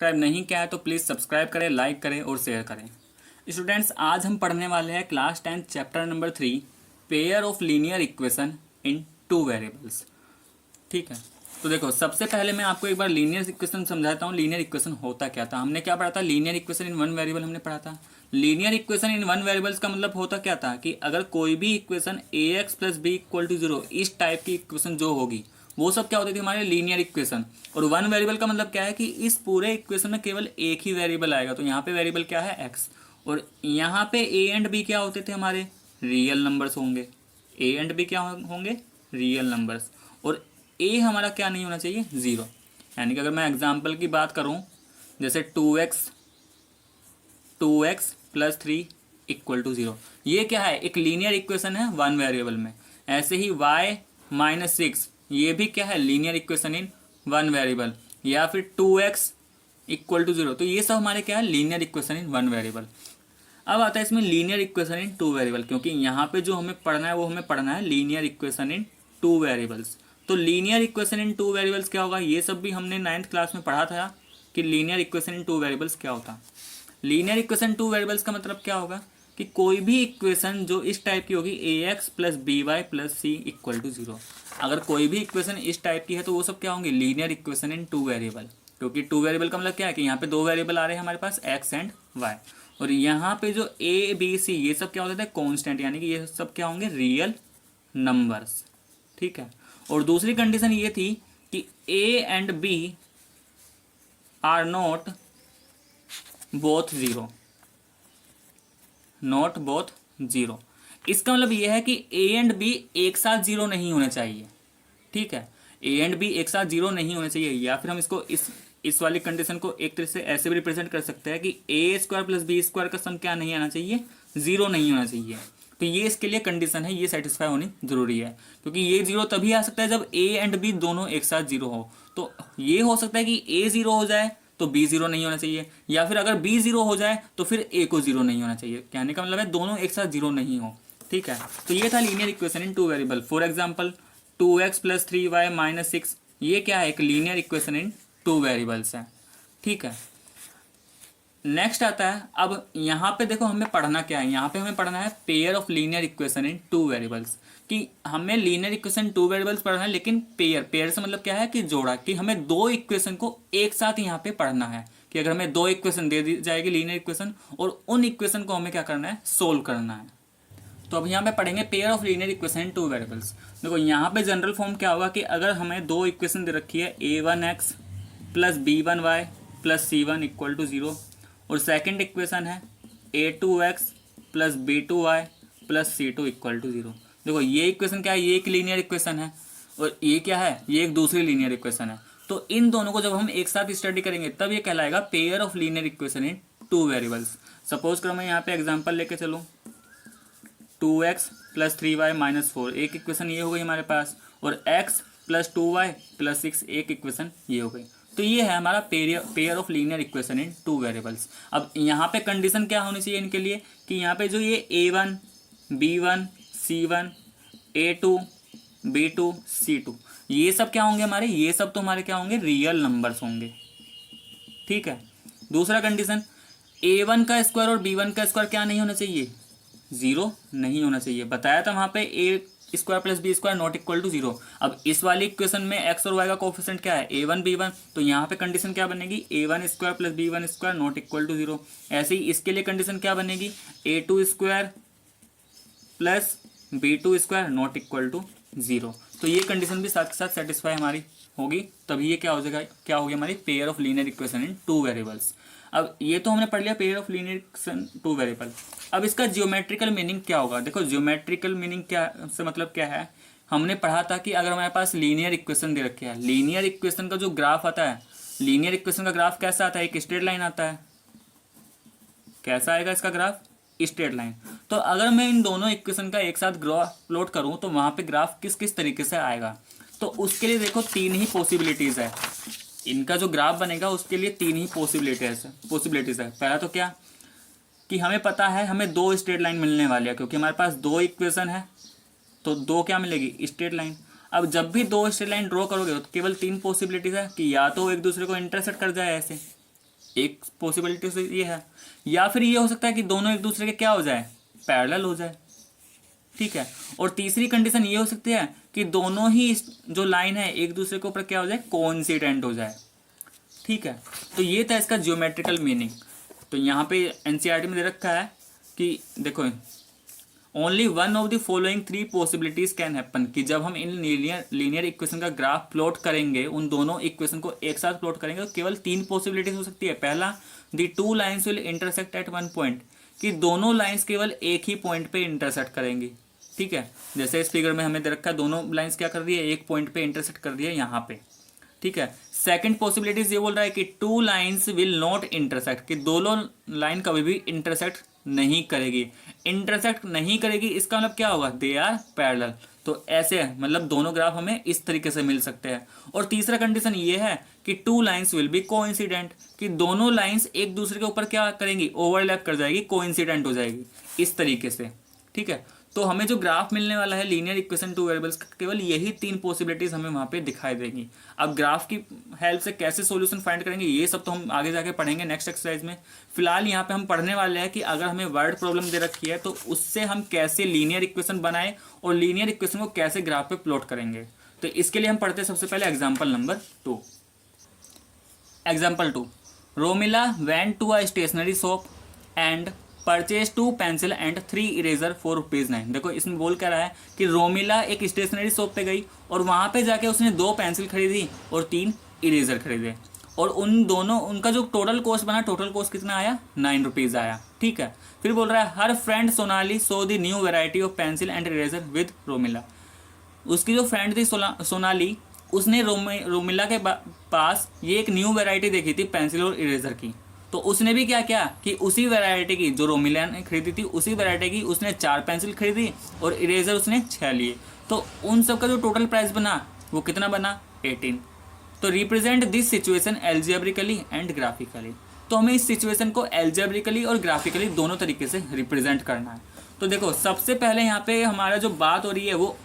Subscribe नहीं किया है तो प्लीज़ सब्सक्राइब करें, लाइक करें और शेयर करें। स्टूडेंट्स, आज हम पढ़ने वाले हैं class 10 chapter number 3 pair of linear equation in two variables. ठीक है, तो देखो सबसे पहले मैं आपको एक बार लीनियर इक्वेशन समझाता हूँ। लीनियर इक्वेशन होता क्या था, हमने क्या पढ़ा था? Linear equation in one variable हमने पढ़ा था। Linear equation in one variables का मतलब होता क्या था कि अगर कोई भी equation ax plus b equal to 0 इस टाइप की इक्वेशन जो होगी वो सब क्या होती थी? हमारे लीनियर इक्वेशन। और वन वेरिएबल का मतलब क्या है कि इस पूरे इक्वेशन में केवल एक ही वेरिएबल आएगा। तो यहाँ पे वेरिएबल क्या है? x। और यहाँ पे a एंड b क्या होते थे? हमारे रियल नंबर्स होंगे। a एंड b क्या होंगे? Real numbers. और a हमारा क्या नहीं होना चाहिए? ज़ीरो। यानी कि अगर मैं एग्जाम्पल की बात करूँ, जैसे 2x प्लस 3 इक्वल टू 0, ये क्या है? एक लीनियर इक्वेशन है वन वेरिएबल में। ऐसे ही y माइनस 6, ये भी क्या है? Linear equation in one variable. या फिर 2x इक्वल टू 0, तो ये सब हमारे क्या है? Linear equation in one variable. अब आता है इसमें linear equation in two variable, क्योंकि यहाँ पे जो हमें पढ़ना है वो हमें पढ़ना है linear equation in two variables. तो linear equation in two variables क्या होगा? ये सब भी हमने 9th क्लास में पढ़ा था कि linear equation in two variables क्या होता है। लीनियर इक्वेशन टू वेरिएबल्स का मतलब क्या होगा कि कोई भी इक्वेशन जो इस टाइप की होगी ax plus b y plus c equal to 0। अगर कोई भी इक्वेशन इस टाइप की है तो वो सब क्या होंगे? Linear equation in two variable. क्योंकि टू वेरिएबल का मतलब क्या है कि यहाँ पे दो वेरिएबल आ रहे हैं हमारे पास, x एंड y। और यहाँ पे जो a b c ये सब क्या होते थे? कॉन्स्टेंट, यानी कि ये सब क्या होंगे? Real numbers. ठीक है। और दूसरी कंडीशन ये थी कि a and b are not both zero. Not both zero, इसका मतलब ये है कि a एंड b एक साथ ज़ीरो नहीं होने चाहिए। ठीक है, a एंड b एक साथ ज़ीरो नहीं होने चाहिए। या फिर हम इसको इस वाली कंडीशन को एक तरह से ऐसे भी रिप्रेजेंट कर सकते हैं कि a square plus B square का सम क्या नहीं आना चाहिए? ज़ीरो नहीं होना चाहिए। तो ये इसके लिए कंडीशन है, ये सेटिस्फाई होनी जरूरी है। क्योंकि ये ज़ीरो तभी आ सकता है जब a एंड b दोनों एक साथ ज़ीरो हो। तो ये हो सकता है कि a ज़ीरो हो जाए तो b ज़ीरो नहीं होना चाहिए, या फिर अगर b ज़ीरो हो जाए तो फिर a को ज़ीरो नहीं होना चाहिए। कहने का मतलब है दोनों एक साथ ज़ीरो नहीं हो। ठीक है, तो ये था linear equation in two variable. For example 2x plus 3y minus 6, ये क्या है? एक linear equation in two variables है। ठीक है, नेक्स्ट आता है, अब यहाँ पे देखो हमें पढ़ना क्या है? यहाँ पे हमें पढ़ना है pair of linear equation in two variables. कि हमें लीनियर इक्वेशन टू वेरिएबल्स पढ़ना है, लेकिन पेयर पेयर से मतलब क्या है कि जोड़ा, कि हमें दो इक्वेशन को एक साथ यहाँ पे पढ़ना है। कि अगर हमें दो इक्वेशन दे दी जाएगी लीनियर इक्वेशन, और उन इक्वेशन को हमें क्या करना है? सोल्व करना है। तो अब यहाँ पे पढ़ेंगे pair of linear equation in two variables. देखो यहाँ पे जनरल फॉर्म क्या होगा कि अगर हमें दो इक्वेशन दे रखी है a1x plus b1y plus c1 equal to 0, और सेकंड इक्वेशन है a2x plus b2y plus c2 equal to 0। देखो ये इक्वेशन क्या है? ये एक लीनियर इक्वेशन है, और ये क्या है? ये एक दूसरी लीनियर इक्वेशन है। तो इन दोनों को जब हम एक साथ स्टडी करेंगे तब ये कहलाएगा pair of linear equation in two variables. Suppose करो मैं यहाँ पे एग्जाम्पल लेके चलूँ, 2x प्लस 3y माइनस 4, एक इक्वेशन ये हो गई हमारे पास, और x प्लस 2y प्लस 6, एक इक्वेशन ये हो गई। तो ये है हमारा pair of linear equation in two variables. अब यहाँ पे कंडीशन क्या होनी चाहिए इनके लिए कि यहाँ पे जो ये a1 b1 c1 a2 b2 c2, ये सब क्या होंगे हमारे? ये सब तो हमारे क्या होंगे? रियल नंबर्स होंगे। ठीक है, दूसरा कंडीशन, a1 का स्क्वायर और b1 का स्क्वायर क्या नहीं होना चाहिए? ज़ीरो नहीं होना चाहिए। बताया था वहाँ पे A square plus B square not equal to 0। अब इस वाली इक्वेशन में एक्स और वाई का कोफिशिएंट क्या है? a1 b1, तो यहाँ पे कंडीशन क्या बनेगी? a1 square plus b1 square not equal to 0। ऐसे ही इसके लिए कंडीशन क्या बनेगी? a2 square plus b2 square not equal to 0। तो ये कंडीशन भी साथ के साथ सेटिस्फाई हमारी होगी, तभी ये क्या हो जाएगा? क्या होगी हमारी? Pair of linear equation in two variables. अब ये तो हमने पढ़ लिया pair of linear equation two variable. अब इसका जियोमेट्रिकल मीनिंग क्या होगा? देखो जियोमेट्रिकल मीनिंग क्या से मतलब क्या है? हमने पढ़ा था कि अगर हमारे पास लीनियर इक्वेशन दे रखे है, लीनियर इक्वेशन का जो ग्राफ आता है, लीनियर इक्वेशन का ग्राफ कैसा आता है? एक स्ट्रेट लाइन आता है। कैसा आएगा इसका ग्राफ? Straight line. तो अगर मैं इन दोनों इक्वेशन का एक साथ ग्राफ प्लॉट करूं तो वहां पे ग्राफ किस किस तरीके से आएगा? तो उसके लिए देखो तीन ही पॉसिबिलिटीज है। इनका जो ग्राफ बनेगा उसके लिए तीन ही पॉसिबिलिटीज है। पहला तो क्या कि हमें पता है हमें दो स्ट्रेट लाइन मिलने वाली है, क्योंकि हमारे पास दो इक्वेशन है तो दो क्या मिलेगी? Straight line. अब जब भी दो स्ट्रेट लाइन ड्रॉ करोगे तो केवल तीन पॉसिबिलिटीज है कि या तो एक दूसरे को इंटरसेक्ट कर जाए ऐसे, एक पॉसिबिलिटी से ये है, या फिर ये हो सकता है कि दोनों एक दूसरे के क्या हो जाए, पैरेलल हो जाए, ठीक है। और तीसरी कंडीशन ये हो सकती है कि दोनों ही जो लाइन है एक दूसरे के ऊपर क्या हो जाए, कोइंसिडेंट हो जाए, ठीक है। तो ये था इसका ज्योमेट्रिकल मीनिंग। तो यहाँ पे एनसीईआरटी में दे रखा है कि देखो, only one of the following three possibilities can happen, कि जब हम इन लीनियर इक्वेशन का ग्राफ प्लॉट करेंगे, उन दोनों इक्वेशन को एक साथ प्लॉट करेंगे, तो केवल तीन पॉसिबिलिटीज हो सकती है। पहला, the two lines will intersect at one point, कि दोनों लाइन्स केवल एक ही पॉइंट पे इंटरसेक्ट करेंगी, ठीक है। जैसे इस फिगर में हमें दे रखा है, दोनों लाइन्स क्या कर रही है, एक पॉइंट पे इंटरसेक्ट कर रही है यहाँ पे, ठीक है। सेकंड पॉसिबिलिटीज ये बोल रहा है कि two lines will not intersect, कि दोनों लाइन कभी भी इंटरसेक्ट नहीं करेगी। इंटरसेक्ट नहीं करेगी इसका मतलब क्या होगा, दे आर पैरेलल। तो ऐसे है, मतलब दोनों ग्राफ हमें इस तरीके से मिल सकते हैं। और तीसरा कंडीशन ये है कि two lines will be coincident, कि दोनों लाइन्स एक दूसरे के ऊपर क्या करेंगी, ओवरलैप कर जाएगी, कोइंसिडेंट हो जाएगी इस तरीके से, ठीक है। तो हमें जो ग्राफ मिलने वाला है लीनियर इक्वेशन टू वेरिएबल्स का, केवल यही तीन पॉसिबिलिटीज हमें वहाँ पे दिखाई देंगी। अब ग्राफ की हेल्प से कैसे सॉल्यूशन फाइंड करेंगे, ये सब तो हम आगे जाके पढ़ेंगे नेक्स्ट एक्सरसाइज में। फिलहाल यहाँ पे हम पढ़ने वाले हैं कि अगर हमें वर्ड प्रॉब्लम दे रखी है तो उससे हम कैसे लीनियर इक्वेशन बनाएं और लीनियर इक्वेशन को कैसे ग्राफ पे प्लॉट करेंगे। तो इसके लिए हम पढ़ते हैं सबसे पहले example number 2। Example 2, Romila went to a stationery shop and purchase 2 pencil and 3 eraser for ₹9। देखो इसमें बोल क्या रहा है कि रोमिला एक स्टेशनरी शॉप पे गई और वहाँ पे जाके उसने 2 पेंसिल खरीदी और 3 इरेजर खरीदे, और उन दोनों उनका जो टोटल कॉस्ट बना, टोटल कॉस्ट कितना आया, ₹9 आया, ठीक है। फिर बोल रहा है हर friend Sonali so the new variety of pencil and eraser with Romila. उसकी जो फ्रेंड थी सोनाली, उसने रोमिला के पास ये एक न्यू वैरायटी देखी थी पेंसिल और इरेजर की। तो उसने भी क्या किया कि उसी वैरायटी की जो रोमिला ने खरीदी थी, उसी वैरायटी की उसने 4 पेंसिल खरीदी और इरेजर उसने 6 लिए। तो उन सब का जो टोटल प्राइस बना वो कितना बना, 18। तो represent this situation algebraically and graphically. तो हमें इस सिचुएशन को एल्जेब्रिकली और ग्राफिकली दोनों तरीके से रिप्रेजेंट करना है। तो देखो सबसे पहले यहाँ पे हमारा जो बात हो रही है वो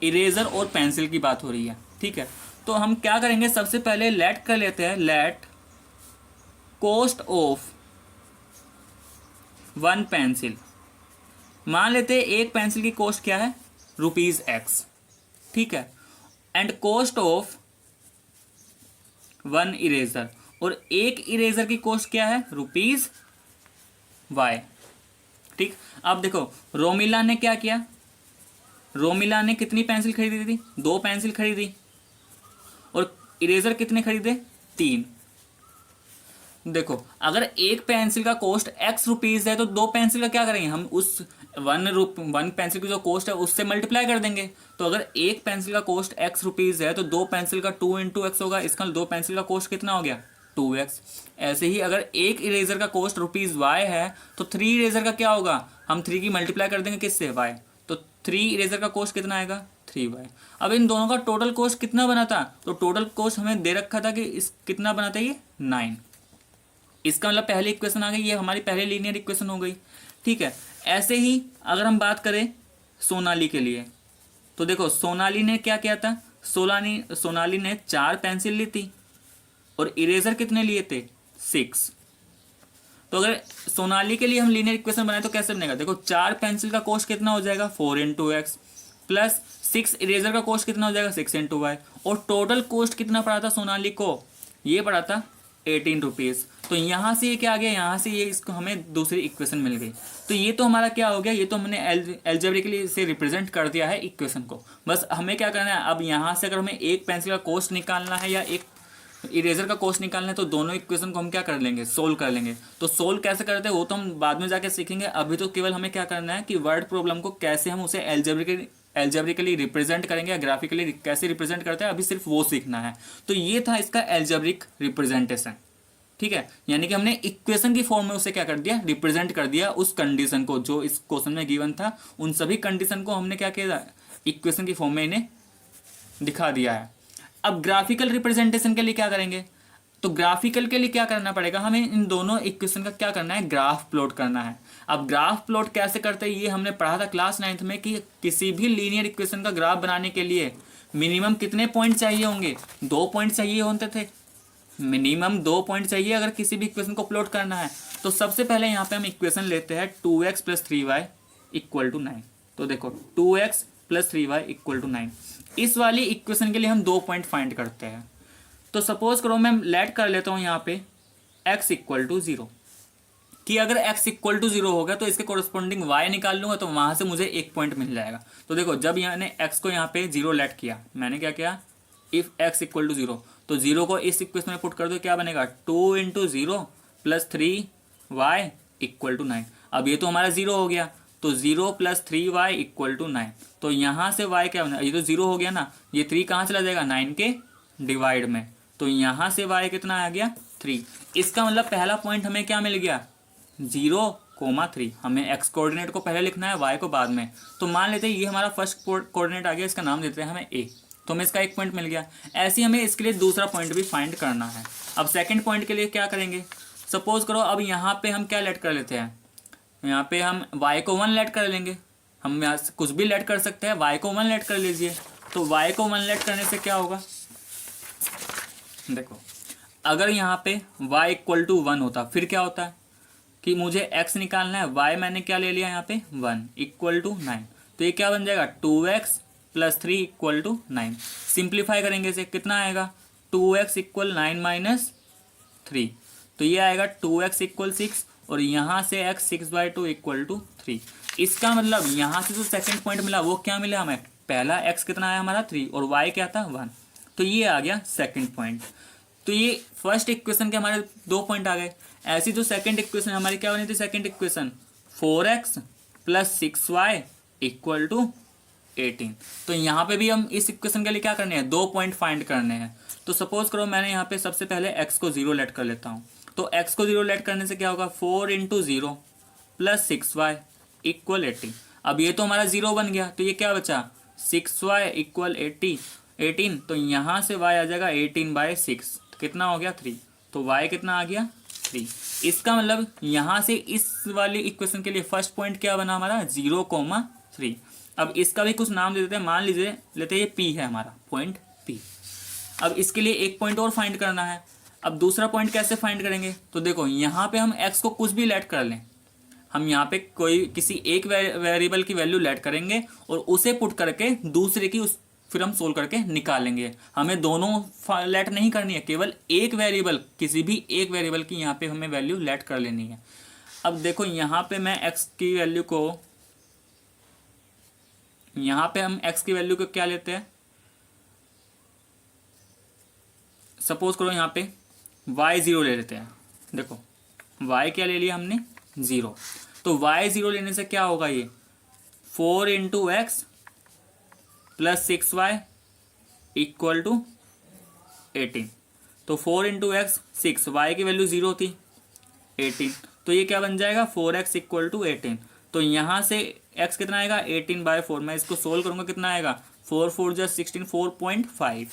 इरेजर और पेंसिल की बात हो रही है, ठीक है। तो हम क्या करेंगे, सबसे पहले लेट कर लेते हैं, लेट कॉस्ट ऑफ 1 पेंसिल, मान लेते हैं एक पेंसिल की कॉस्ट क्या है, ₹X, ठीक है। एंड कॉस्ट ऑफ 1 इरेजर, और एक इरेजर की कॉस्ट क्या है, ₹Y, ठीक। अब देखो रोमिला ने क्या किया, रोमिला ने कितनी पेंसिल खरीदी थी, 2 पेंसिल खरीदी, और इरेजर कितने खरीदे, 3। देखो अगर एक पेंसिल का कॉस्ट ₹X है तो 2 पेंसिल का क्या करेंगे, हम उस 1 पेंसिल की जो कॉस्ट है उससे मल्टीप्लाई कर देंगे। तो अगर एक पेंसिल का कॉस्ट ₹X है तो 2 पेंसिल का 2 × X होगा, इसका 2 पेंसिल का कॉस्ट कितना हो गया, 2X। ऐसे ही अगर एक इरेजर का कॉस्ट ₹Y है तो 3 इरेजर का क्या होगा, हम 3 की मल्टीप्लाई कर देंगे किससे, Y। तो 3 इरेजर का कॉस्ट कितना आएगा, 3Y। अब इन दोनों का टोटल कॉस्ट कितना बना था, तो टोटल कॉस्ट हमें दे रखा था कि इस कितना बना था, ये 9। इसका मतलब पहली इक्वेशन आ गई, ये हमारी पहली लीनियर इक्वेशन हो गई, ठीक है। ऐसे ही अगर हम बात करें सोनाली के लिए, तो देखो सोनाली ने क्या किया था, सोनाली ने 4 पेंसिल ली थी और इरेजर कितने लिए थे, 6। तो अगर सोनाली के लिए हम लीनियर इक्वेशन बनाए तो कैसे बनेगा, देखो 4 पेंसिल का कॉस्ट कितना हो जाएगा, 4 × X, प्लस 6 इरेजर का कॉस्ट कितना हो जाएगा, 6 × Y, और टोटल कॉस्ट कितना पड़ा था सोनाली को, ये पड़ा था ₹18। तो यहाँ से ये क्या आ गया, यहाँ से ये इसको हमें दूसरी इक्वेशन मिल गई। तो ये तो हमारा क्या हो गया, ये तो हमने एल्जेब्रिकली से रिप्रेजेंट कर दिया है इक्वेशन को। बस हमें क्या करना है, अब यहाँ से अगर हमें एक पेंसिल का कॉस्ट निकालना है या एक इरेजर का कॉस्ट निकालना है तो दोनों इक्वेशन को हम क्या कर लेंगे, सोल्व कर लेंगे। तो सोल्व कैसे करते हैं वो तो हम बाद में जाके सीखेंगे, अभी तो केवल हमें क्या करना है कि वर्ड प्रॉब्लम को कैसे हम उसे एल्जेब्रिकली रिप्रेजेंट करेंगे या ग्राफिकली कैसे रिप्रेजेंट करते हैं, अभी सिर्फ वो सीखना है। तो ये था इसका एल्जेब्रिक रिप्रेजेंटेशन, ठीक है। यानी कि हमने इक्वेशन की फॉर्म में उसे क्या कर दिया, रिप्रेजेंट कर दिया उस कंडीशन को जो इस क्वेश्चन में गिवन था, उन सभी कंडीशन को हमने क्या किया, इक्वेशन की फॉर्म में इन्हें दिखा दिया है। अब ग्राफिकल रिप्रेजेंटेशन के लिए क्या करेंगे, तो ग्राफिकल के लिए क्या करना पड़ेगा, हमें इन दोनों इक्वेशन का क्या करना है, ग्राफ प्लॉट करना है। अब ग्राफ प्लॉट कैसे करते हैं ये हमने पढ़ा था क्लास 9th में कि किसी भी लीनियर इक्वेशन का ग्राफ बनाने के लिए मिनिमम कितने पॉइंट चाहिए होंगे, 2 पॉइंट चाहिए होते थे, मिनिमम 2 पॉइंट चाहिए अगर किसी भी इक्वेशन को प्लॉट करना है। तो सबसे पहले यहाँ पे हम इक्वेशन लेते हैं 2x plus 3y equal to 9। तो देखो 2x plus 3y equal to 9, इस वाली इक्वेशन के लिए हम 2 पॉइंट फाइंड करते हैं। तो सपोज करो मैं लेट कर लेता हूँ यहाँ पे x इक्वल टू 0, कि अगर x इक्वल टू 0 हो गया तो इसके कोरस्पॉन्डिंग y निकाल लूंगा तो वहां से मुझे 1 पॉइंट मिल जाएगा। तो देखो जब मैंने x को यहाँ पे 0 लेट किया, मैंने क्या किया, इफ x इक्वल टू 0, तो 0 को इस इक्वेशन में पुट कर दो, क्या बनेगा 2 into 0 plus 3y equal to 9। अब ये तो हमारा 0 हो गया, तो 0 प्लस 3y इक्वल टू 9। तो यहाँ से y क्या बना, ये तो 0 हो गया ना, ये 3 कहाँ चला जाएगा 9 के डिवाइड में, तो यहाँ से y कितना आ गया 3। इसका मतलब पहला पॉइंट हमें क्या मिल गया 0,3। हमें x कोऑर्डिनेट को पहले लिखना है, y को बाद में। तो मान लेते हैं ये हमारा फर्स्ट कोऑर्डिनेट आ गया, इसका नाम देते हैं हमें a, तो हमें इसका 1 पॉइंट मिल गया। ऐसे ही हमें इसके लिए दूसरा पॉइंट भी फाइंड करना है। अब सेकंड पॉइंट के लिए क्या करेंगे, सपोज करो अब यहाँ पे हम क्या लेट कर लेते हैं, यहाँ पे हम y को 1 लेट कर लेंगे। हम यहाँ से कुछ भी लेट कर सकते हैं, y को 1 लेट कर लीजिए। तो y को 1 लेट करने से क्या होगा, देखो अगर यहाँ पे y इक्वल टू 1 होता फिर क्या होता है कि मुझे x निकालना है, y मैंने क्या ले लिया यहाँ पे 1 इक्वल टू 9। तो ये क्या बन जाएगा 2x plus 3 equal to 9। Simplify करेंगे इसे, कितना आएगा 2x इक्वल 9 माइनस 3, तो ये आएगा 2x इक्वल 6 और यहाँ से x 6/2 इक्वल टू 3। इसका मतलब यहाँ से जो सेकंड पॉइंट मिला वो क्या मिला हमें, पहला x कितना आया हमारा 3 और y क्या था 1, तो ये आ गया सेकंड पॉइंट। तो ये फर्स्ट इक्वेशन के हमारे 2 पॉइंट आ गए। ऐसी जो सेकंड इक्वेशन हमारी क्या बनी थी, second equation 4x plus 6y equal to 18। तो यहाँ पे भी हम इस इक्वेशन के लिए क्या करने हैं, 2 पॉइंट फाइंड करने हैं। तो सपोज करो मैंने यहाँ पे सबसे पहले x को 0 लेट कर लेता हूँ। तो x को 0 लेट करने से क्या होगा 4 इंटू 0 प्लस 6y इक्वल 80। अब ये तो हमारा 0 बन गया, तो ये क्या बचा 6y इक्वल 18। तो यहाँ से y आ जाएगा 18/6, कितना हो गया 3। तो y कितना आ गया 3। इसका मतलब यहाँ से इस वाली इक्वेशन के लिए फर्स्ट पॉइंट क्या बना हमारा 0,3। अब इसका भी कुछ नाम दे देते हैं, मान लीजिए लेते हैं ये P है हमारा पॉइंट P। अब इसके लिए 1 पॉइंट और फाइंड करना है। अब दूसरा पॉइंट कैसे फाइंड करेंगे, तो देखो यहाँ पे हम x को कुछ भी लेट कर लें, हम यहाँ पे कोई किसी एक वेरिएबल की वैल्यू लेट करेंगे और उसे पुट करके दूसरे की उस फिर हम सोल्व करके निकालेंगे। हमें दोनों लेट नहीं करनी है, केवल एक वेरिएबल, किसी भी एक वेरिएबल की यहाँ पे हमें वैल्यू लेट कर लेनी है। अब देखो यहाँ पे मैं x की वैल्यू को, यहाँ पे हम x की वैल्यू को क्या लेते हैं, सपोज करो यहाँ पे y 0 ले लेते हैं। देखो y क्या ले लिया हमने 0, तो y 0 लेने से क्या होगा, ये 4 into x plus 6y equal to 18। तो 4 इंटू एक्स 6, y की वैल्यू 0 थी 18, तो ये क्या बन जाएगा 4x इक्वल टू 18। तो यहाँ से x कितना आएगा 18/4। मैं इसको सोल्व करूँगा, कितना आएगा 4 4 जा 16, 4.5।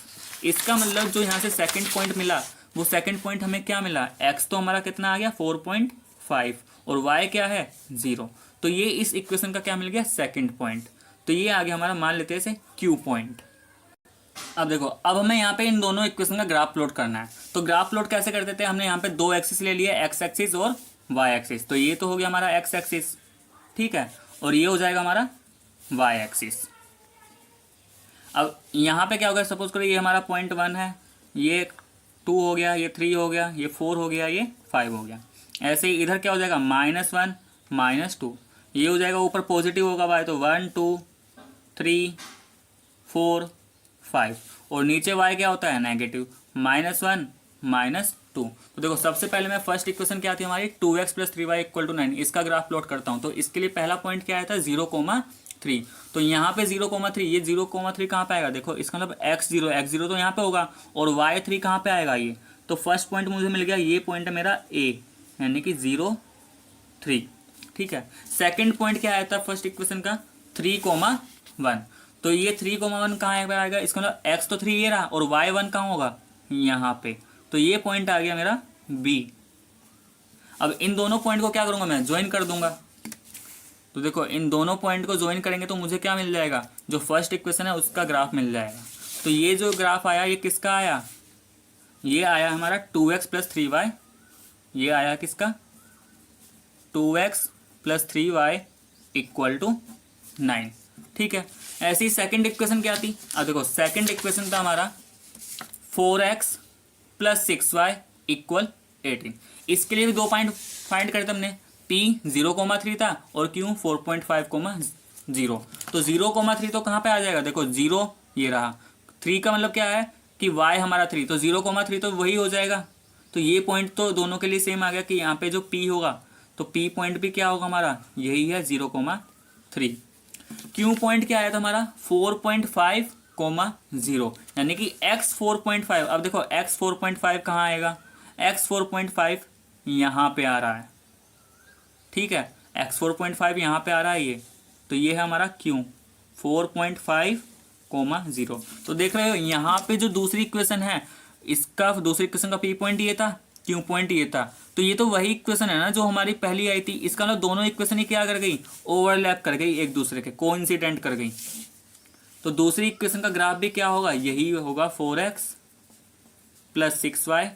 इसका मतलब जो यहाँ से सेकंड पॉइंट मिला वो सेकंड पॉइंट हमें क्या मिला, x तो हमारा कितना आ गया 4.5 और y क्या है 0। तो ये इस इक्वेशन का क्या मिल गया सेकंड पॉइंट। तो ये आ गया हमारा, मान लेते हैं इसे Q पॉइंट। अब देखो अब हमें यहाँ पे इन दोनों इक्वेशन का ग्राफ प्लॉट करना है। तो ग्राफ प्लॉट कैसे करते थे, हमने यहाँ पे 2 एक्सिस ले लिए, x एक्सिस और y एक्सिस। तो ये तो हो गया हमारा x एक्सिस, ठीक है, और ये हो जाएगा हमारा y एक्सिस। अब यहाँ पे क्या होगा, सपोज करो ये हमारा पॉइंट 1 है, ये 2 हो गया, ये 3 हो गया, ये 4 हो गया, ये 5 हो गया। ऐसे ही इधर क्या हो जाएगा -1 -2, ये हो जाएगा ऊपर पॉजिटिव होगा y, तो 1 2 3 4 5, और नीचे y क्या होता है नेगेटिव -1 -2। तो देखो सबसे पहले मैं फर्स्ट इक्वेशन क्या थी हमारी 2x plus 3y equal to 9, इसका ग्राफ प्लॉट करता हूँ। तो इसके लिए पहला पॉइंट क्या आया था 0,3। तो यहाँ पे 0,3, ये 0,3 कहाँ पे आएगा, देखो इसका मतलब x0 तो यहाँ पे होगा और y3 कहाँ पे आएगा, ये तो फर्स्ट पॉइंट मुझे मिल गया, ये पॉइंट है मेरा a, यानी कि 0,3, ठीक है। सेकेंड पॉइंट क्या आया था फर्स्ट इक्वेशन का 3,1। तो ये 3,1 कहाँ आएगा, इसका मतलब x तो 3 ये रहा और y1 कहाँ होगा यहाँ पे, तो ये पॉइंट आ गया मेरा b। अब इन दोनों पॉइंट को क्या करूँगा मैं, ज्वाइन कर दूंगा। तो देखो इन दोनों पॉइंट को ज्वाइन करेंगे तो मुझे क्या मिल जाएगा, जो फर्स्ट इक्वेशन है उसका ग्राफ मिल जाएगा। तो ये जो ग्राफ आया ये किसका आया, ये आया हमारा 2x प्लस 3y, ये आया किसका 2x plus 3y equal to 9। ठीक है, ऐसी सेकंड इक्वेशन क्या थी, अब देखो सेकंड इक्वेशन था हमारा 4x प्लस 6y इक्वल 18। इसके लिए भी 2 पॉइंट फाइंड करे थे हमने, p 0,3 था और q 4.5,0। तो 0,3 तो कहाँ पे आ जाएगा, देखो 0 ये रहा, 3 का मतलब क्या है कि y हमारा 3, तो 0,3 तो वही हो जाएगा। तो ये पॉइंट तो दोनों के लिए सेम आ गया कि यहाँ पे जो p होगा तो p पॉइंट भी क्या होगा हमारा, यही है 0,3। q पॉइंट क्या आया था हमारा 4.5,0, यानी कि x 4.5। अब देखो x 4.5 कहाँ आएगा, x 4.5 यहाँ पे आ रहा है। ठीक है, x 4.5 यहाँ पे आ रहा है ये, तो ये है हमारा q 4.5,0। तो देख रहे हो यहाँ पे जो दूसरी इक्वेशन है, इसका दूसरी इक्वेशन का p पॉइंट ये था, q पॉइंट ये था, तो ये तो वही इक्वेशन है ना जो हमारी पहली आई थी। इसका मतलब दोनों इक्वेशन ही क्या कर गई, ओवरलैप कर गई, एक दूसरे के कोइंसिडेंट कर गई। तो दूसरी इक्वेशन का ग्राफ भी क्या होगा, यही होगा 4x प्लस 6y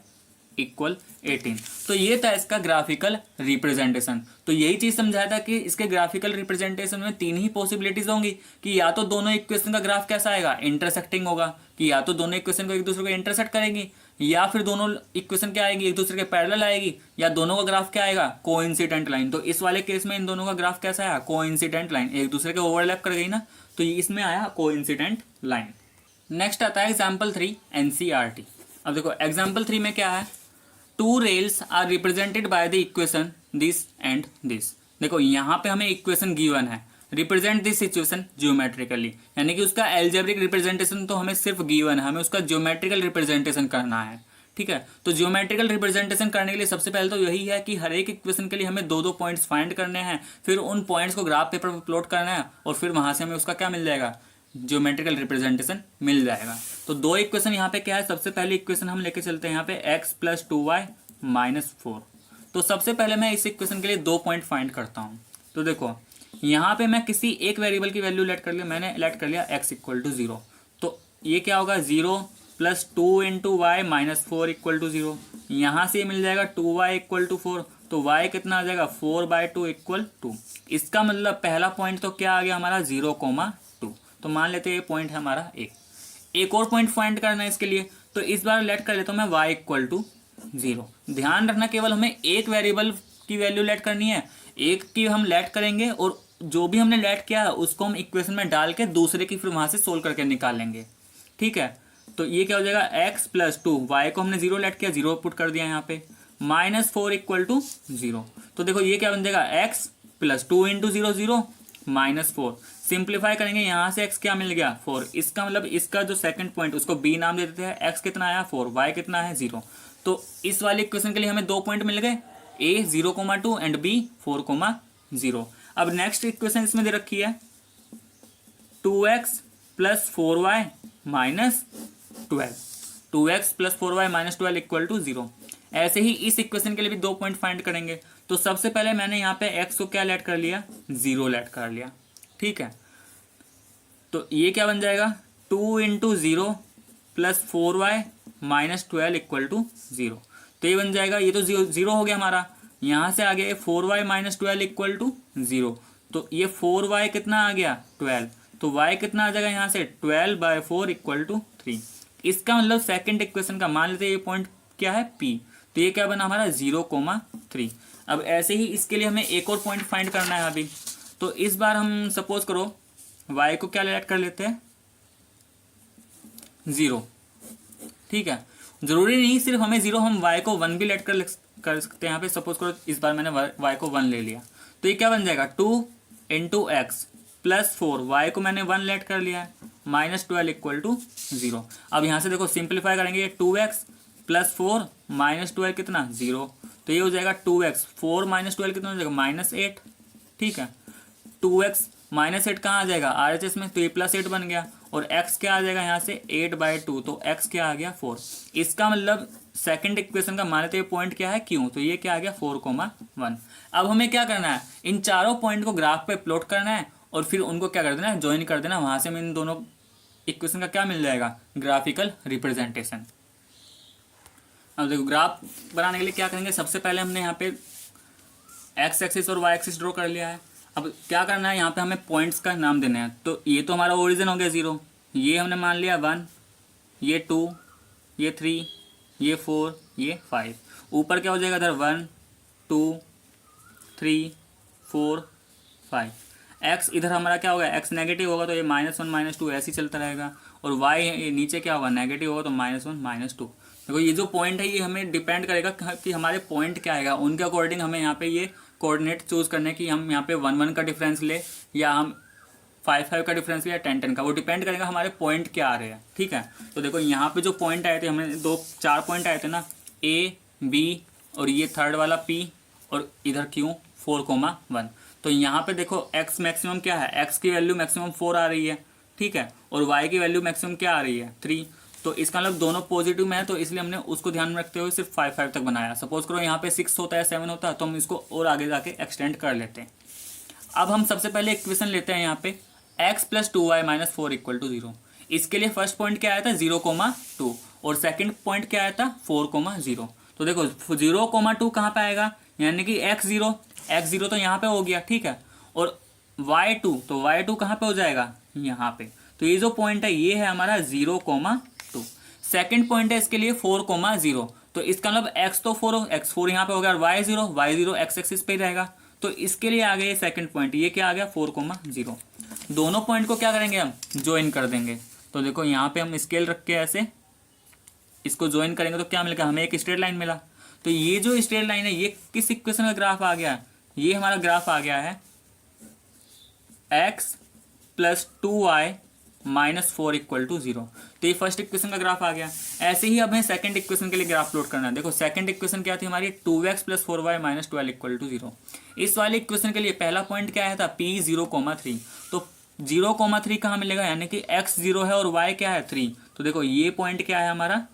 इक्वल 18। तो ये था इसका ग्राफिकल रिप्रेजेंटेशन। तो यही चीज समझाया था कि इसके ग्राफिकल रिप्रेजेंटेशन में 3 ही पॉसिबिलिटीज होंगी कि या तो दोनों इक्वेशन का ग्राफ कैसा आएगा, इंटरसेक्टिंग होगा, कि या तो दोनों इक्वेशन को एक दूसरे को इंटरसेक्ट करेंगी, या फिर दोनों इक्वेशन क्या आएगी एक दूसरे के पैरेलल आएगी, या दोनों का ग्राफ क्या आएगा, कोइंसिडेंट लाइन। तो इस वाले केस में इन दोनों का ग्राफ कैसा आया, कोइंसिडेंट लाइन, एक दूसरे के ओवरलैप कर गई ना, तो इसमें आया कोइंसिडेंट लाइन। नेक्स्ट आता है एग्जाम्पल 3 NCERT। अब देखो एग्जाम्पल 3 में क्या है, 2 rails are represented by the equation this and this. देखो यहाँ पे हमें इक्वेशन गिवन है, रिप्रेजेंट दिस सिचुएशन ज्योमेट्रिकली, यानी कि उसका एल्जेब्रिक रिप्रेजेंटेशन तो हमें सिर्फ गिवन है, हमें उसका ज्योमेट्रिकल रिप्रेजेंटेशन करना है। ठीक है, तो ज्योमेट्रिकल रिप्रेजेंटेशन करने के लिए सबसे पहले तो यही है कि हर एक इक्वेशन के लिए हमें 2-2 पॉइंट्स फाइंड करने हैं, फिर उन पॉइंट्स को ग्राफ पेपर पर प्लॉट करना है, और फिर वहां से हमें उसका क्या मिल जाएगा, ज्योमेट्रिकल रिप्रेजेंटेशन मिल जाएगा। तो 2 इक्वेशन यहाँ पे क्या है, सबसे पहले इक्वेशन हम लेके चलते हैं यहाँ पे x प्लस 2y माइनस 4। तो सबसे पहले मैं इस इक्वेशन के लिए 2 पॉइंट फाइंड करता हूँ। तो देखो यहाँ पे मैं किसी एक वेरिएबल की वैल्यू लेट कर लिया, मैंने लेट कर लिया x इक्वल टू 0। तो ये क्या होगा 0 plus 2 into y minus 4 equal to 0। यहाँ से मिल जाएगा 2y इक्वल टू 4, तो y कितना आ जाएगा 4/2 इक्वल 2। इसका मतलब पहला पॉइंट तो क्या आ गया हमारा 0,2। तो मान लेते हैं ये पॉइंट है हमारा एक और पॉइंट फाइंड करना है इसके लिए, तो इस बार लेट कर लेता हूँ मैं y इक्वल टू 0। ध्यान रखना केवल हमें एक वेरिएबल की वैल्यू लेट करनी है, एक की हम लेट करेंगे और जो भी हमने लेट किया है उसको हम इक्वेशन में डाल के दूसरे की फिर वहां से सोल्व करके निकाल लेंगे। ठीक है, तो ये क्या हो जाएगा x प्लस 2, वाई को हमने 0 लेट किया, 0 पुट कर दिया यहाँ पे, माइनस 4 इक्वल टू 0। तो देखो ये क्या बन जाएगा x plus 2 into 0 0 minus 4। Simplify करेंगे, यहाँ से x क्या मिल गया 4। इसका मतलब इसका जो सेकंड पॉइंट उसको b नाम दे देते हैं, x कितना आया 4, y कितना है 0। तो इस वाले इक्वेशन के लिए हमें 2 पॉइंट मिल गए, a 0,2 एंड b 4,0। अब नेक्स्ट इक्वेशन इसमें दे रखी है 2x plus 4y minus 12, 2x plus 4y minus 12 equal to 0। ऐसे ही इस इक्वेशन के लिए भी 2 पॉइंट फाइंड करेंगे। तो सबसे पहले मैंने यहाँ पे x को क्या लेट कर लिया, 0 लेट कर लिया। ठीक है, तो ये क्या बन जाएगा 2 into 0 plus 4y minus 12 equal to 0। तो ये बन जाएगा, ये तो 0 हो गया हमारा, यहाँ से आ गया 4y माइनस 12 इक्वल टू 0। तो ये 4y कितना आ गया 12, तो y कितना आ जाएगा यहाँ से 12/4 इक्वल टू 3। इसका मतलब सेकंड इक्वेशन का मान लेते हैं ये पॉइंट क्या है p, तो ये क्या बना हमारा 0,3। अब ऐसे ही इसके लिए हमें एक और पॉइंट फाइंड करना है अभी। तो इस बार हम सपोज करो y को क्या लेट कर लेते हैं 0। ठीक है, जरूरी नहीं सिर्फ हमें 0, हम y को 1 भी लेट कर सकते हैं। यहाँ पे सपोज करो इस बार मैंने y को 1 ले लिया, तो ये क्या बन जाएगा 2 इंटू एक्स प्लस 4, वाई को मैंने 1 लेट कर लिया है, माइनस 12 इक्वल टू 0। अब यहाँ से देखो सिंप्लीफाई करेंगे, 2x प्लस 4 माइनस 12 कितना 0। तो ये हो जाएगा 2x 4 माइनस 12 कितना हो जाएगा माइनस 8। ठीक है, 2x माइनस 8 कहाँ आ जाएगा RHS में, तो ये प्लस 8 बन गया, और x क्या आ जाएगा यहाँ से 8/2, तो x क्या आ गया 4। इसका मतलब सेकंड इक्वेशन का मान लेते हैं पॉइंट क्या है Q, तो ये क्या आ गया 4,1। अब हमें क्या करना है, इन चारों पॉइंट को ग्राफ पे प्लॉट करना है और फिर उनको क्या कर देना है, ज्वाइन कर देना, वहां से हमें इन दोनों इक्वेशन का क्या मिल जाएगा, ग्राफिकल रिप्रेजेंटेशन। अब देखो ग्राफ बनाने के लिए क्या करेंगे, सबसे पहले हमने यहाँ पे एक्स एक्सिस और वाई एक्सिस ड्रॉ कर लिया है। अब क्या करना है, यहाँ पे हमें पॉइंट्स का नाम देना है। तो ये तो हमारा ओरिजिन हो गया 0, ये हमने मान लिया 1, ये 2, ये 3, ये 4, ये 5। ऊपर क्या हो जाएगा इधर 1 2 3 4 5। एक्स इधर हमारा क्या होगा, एक्स नेगेटिव होगा तो ये -1 -2 ऐसे ही चलता रहेगा। और वाई ये नीचे क्या होगा, नेगेटिव होगा तो -1 -2। देखो ये जो पॉइंट है ये हमें डिपेंड करेगा कि हमारे पॉइंट क्या आएगा, उनके अकॉर्डिंग हमें यहाँ पे ये कोऑर्डिनेट चूज करने की, हम यहाँ पे 1 1 का डिफरेंस ले या हम 5 5 का डिफरेंस ले या 10 10 का, वो डिपेंड करेगा हमारे पॉइंट क्या आ रहे हैं। ठीक है, तो देखो यहाँ पे जो पॉइंट आए थे, हमें 4 पॉइंट आए थे ना, ए बी और ये थर्ड वाला पी और इधर क्यू 4,1। तो यहाँ पे देखो एक्स मैक्सिमम क्या है, एक्स की वैल्यू मैक्सिमम 4 आ रही है। ठीक है, और वाई की वैल्यू मैक्सिमम क्या आ रही है 3। तो इसका मतलब दोनों पॉजिटिव में है, तो इसलिए हमने उसको ध्यान में रखते हुए सिर्फ 5 5 तक बनाया। सपोज करो यहाँ पे 6 होता है 7 होता है तो हम इसको और आगे जाके एक्सटेंड कर लेते हैं। अब हम सबसे पहले इक्वेशन लेते हैं यहाँ पे x + 2y - 4 = 0। इसके लिए फर्स्ट पॉइंट क्या आया था 0,2 और सेकंड पॉइंट क्या आया था 4,0। तो देखो 0,2 कहाँ पे आएगा, यानी कि x0 तो यहाँ पे हो गया। ठीक है, और y2 तो y2 कहाँ पे हो जाएगा, यहाँ पे। तो ये जो पॉइंट है ये है हमारा 0,2। सेकंड पॉइंट है इसके लिए 4,0। तो इसका मतलब x तो 4 x4 यहाँ पे हो गया और y0 x एक्सिस पे ही रहेगा। तो इसके लिए आ गया ये सेकंड पॉइंट, ये क्या आ गया 4,0। दोनों पॉइंट को क्या करेंगे, हम ज्वाइन कर देंगे। तो देखो यहाँ पे हम स्केल रख के ऐसे इसको ज्वाइन करेंगे तो क्या मिलेगा, हमें एक स्ट्रेट लाइन मिला। तो ये जो स्ट्रेट लाइन है ये किस इक्वेशन का ग्राफ आ गया, ये हमारा ग्राफ आ गया है x + 2y - 4 = 0। तो ये फर्स्ट इक्वेशन का ग्राफ आ गया। ऐसे ही अब हमें सेकंड इक्वेशन के लिए ग्राफ प्लॉट करना है। देखो सेकंड इक्वेशन क्या थी हमारी, 2x + 4y - 12 = 0। इस वाले इक्वेशन के लिए पहला पॉइंट क्या आया था p 0,3। तो 0,3 कहाँ मिलेगा, यानी कि x 0 है और y क्या है 3। तो देखो ये पॉइंट क्या है हमारा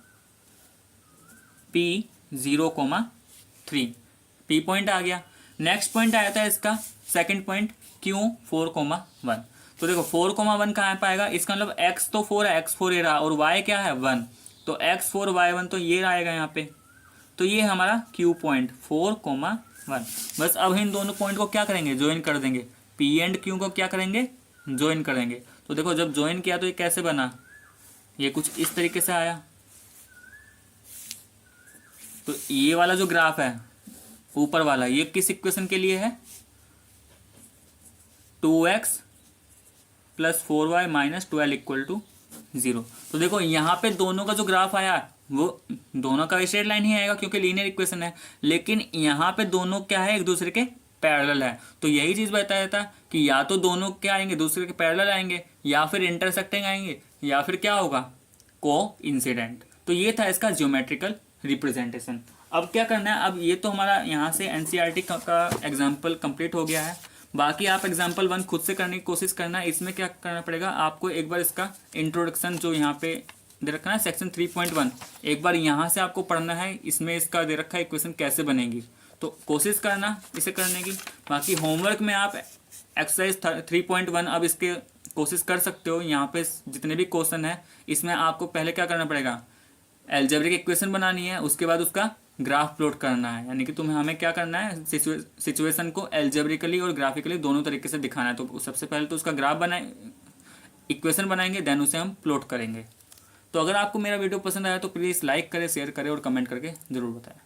p 0,3, p पॉइंट आ गया। नेक्स्ट पॉइंट आया था इसका सेकंड पॉइंट q 4,1। तो देखो 4,1 कहाँ पाएगा, इसका मतलब x तो 4 है, x4 ये रहा, और y क्या है 1। तो x4 y1 तो ये आएगा यहाँ पे। तो ये हमारा q पॉइंट 4,1। बस अब इन दोनों पॉइंट को क्या करेंगे, ज्वाइन कर देंगे। p एंड q को क्या करेंगे, ज्वाइन करेंगे। तो देखो जब ज्वाइन किया तो ये कैसे बना, ये कुछ इस तरीके से आया। तो ये वाला जो ग्राफ है ऊपर वाला, ये किस इक्वेशन के लिए है, 2x + 4y - 12 = 0। तो देखो यहाँ पे दोनों का जो ग्राफ आया वो दोनों का स्ट्रेट लाइन ही आएगा क्योंकि लीनियर इक्वेशन है। लेकिन यहाँ पे दोनों क्या है, एक दूसरे के पैरेलल है। तो यही चीज़ बताया था कि या तो दोनों क्या आएंगे, दूसरे के पैरेलल आएंगे, या फिर इंटरसेक्टिंग आएंगे, या फिर क्या होगा कोइंसिडेंट। तो ये था इसका ज्योमेट्रिकल रिप्रेजेंटेशन। अब क्या करना है, अब ये तो हमारा यहाँ से एनसीईआरटी का एग्जाम्पल कंप्लीट हो गया है। बाकी आप एग्जाम्पल 1 खुद से करने की कोशिश करना। इसमें क्या करना पड़ेगा आपको, एक बार इसका इंट्रोडक्शन जो यहाँ पे दे रखा है सेक्शन 3.1, एक बार यहाँ से आपको पढ़ना है। इसमें इसका दे रखा है इक्वेशन कैसे बनेगी, तो कोशिश करना इसे करने की। बाकी होमवर्क में आप एक्सरसाइज 3.1 अब इसके कोशिश कर सकते हो। यहाँ पे जितने भी क्वेश्चन है इसमें आपको पहले क्या करना पड़ेगा, अलजेब्रिक इक्वेशन बनानी है, उसके बाद उसका ग्राफ प्लॉट करना है। यानी कि हमें क्या करना है, सिचुएशन को अलजेब्रिकली और ग्राफिकली दोनों तरीके से दिखाना है। तो सबसे पहले तो उसका ग्राफ बनाए, इक्वेशन बनाएंगे, देन उसे हम प्लॉट करेंगे। तो अगर आपको मेरा वीडियो पसंद आया तो प्लीज़ लाइक करें, शेयर करें और कमेंट करके ज़रूर बताएं।